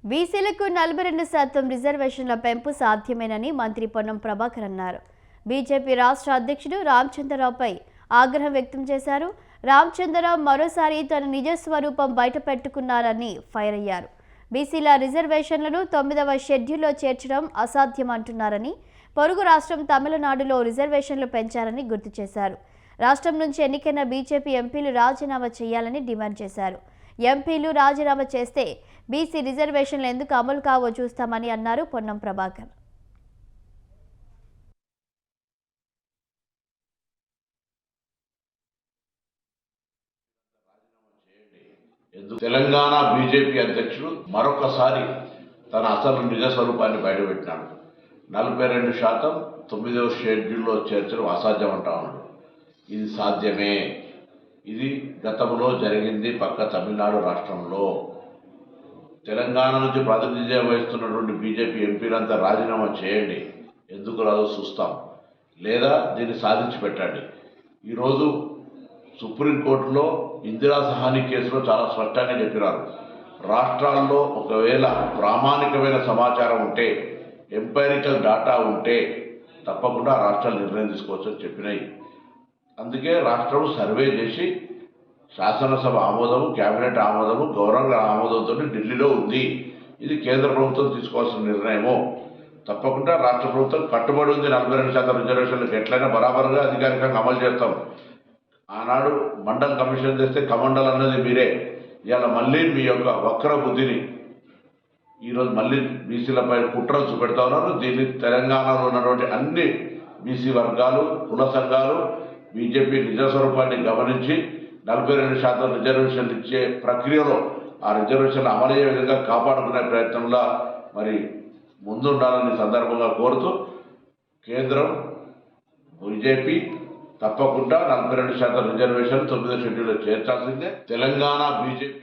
బీసీలకు 42% రిజర్వేషన్ల పెంపు సాధ్యమేనని మంత్రి పొన్నం ప్రభాకర్ అన్నారు. బీజేపీ రాష్ట్ర అధ్యక్షుడు రామచంద్రరావుపై ఆగ్రహం వ్యక్తం చేశారు. రామచంద్రరావు మరోసారి తన నిజ స్వరూపం బయటపెట్టుకున్నారని ఫైర్ అయ్యారు. బీసీల రిజర్వేషన్లను 9వ షెడ్యూల్లో చేర్చడం అసాధ్యమంటున్నారని, పొరుగు రాష్ట్రం తమిళనాడులో రిజర్వేషన్లు పెంచారని గుర్తు చేశారు. రాష్ట్రం నుంచి ఎన్నికైన బీజేపీ ఎంపీలు రాజీనామా చేయాలని డిమాండ్ చేశారు. ఎంపీలు రాజీనామా చేస్తే బీసీ రిజర్వేషన్లు ఎందుకు అమలు కావో చూస్తామని అన్నారు పొన్నం ప్రభాకర్. తెలంగాణ బీజేపీ అధ్యక్షుడు మరొకసారి తన అసలు నిజ స్వరూపాన్ని బయటపెట్టినాడు. 42% 9వ షెడ్యూల్లో చేర్చడం అసాధ్యం అంటా ఉన్నాడు. ఇది సాధ్యమే. ఇది గతంలో జరిగింది పక్క తమిళనాడు రాష్ట్రంలో. తెలంగాణ నుంచి ప్రాతినిధ్యం వహిస్తున్నటువంటి బీజేపీ ఎంపీలంతా రాజీనామా చేయండి, ఎందుకు రాదో చూస్తాం, లేదా దీన్ని సాధించి పెట్టండి. ఈరోజు సుప్రీంకోర్టులో ఇందిరా సహాని కేసులో చాలా స్పష్టంగా చెప్పినారు. రాష్ట్రాల్లో ఒకవేళ ప్రామాణికమైన సమాచారం ఉంటే, ఎంపైరికల్ డాటా ఉంటే తప్పకుండా రాష్ట్రాలు నిర్ణయం తీసుకోవచ్చని చెప్పినాయి. అందుకే రాష్ట్రం సర్వే చేసి శాసనసభ ఆమోదము, కేబినెట్ ఆమోదము, గవర్నర్ ఆమోదంతో ఢిల్లీలో ఉంది. ఇది కేంద్ర ప్రభుత్వం తీసుకోవాల్సిన నిర్ణయము. తప్పకుండా రాష్ట్ర ప్రభుత్వం కట్టుబడి ఉంది. 42% రిజర్వేషన్లకు ఎట్లయినా బరాబరుగా అధికారికంగా అమలు చేస్తాం. ఆనాడు మండల్ కమిషన్ చేస్తే కమండల్ అన్నది మీరే. ఇవాళ మళ్ళీ మీ యొక్క వక్ర బుద్ధిని ఈరోజు మళ్ళీ బీసీలపై కుట్రలు చూపెడతా ఉన్నారు. దీన్ని తెలంగాణలో ఉన్నటువంటి అన్ని బీసీ వర్గాలు, కుల సంఘాలు బీజేపీ నిజ స్వరూపాన్ని గమనించి 42% రిజర్వేషన్లు ఇచ్చే ప్రక్రియలో ఆ రిజర్వేషన్లు అమలయ్యే విధంగా కాపాడుకునే ప్రయత్నంలో మరి ముందుండాలని సందర్భంగా కోరుతూ, కేంద్రం బీజేపీ తప్పకుండా 42% రిజర్వేషన్ 9వ షెడ్యూల్లో చేర్చాల్సిందే. తెలంగాణ బీజేపీ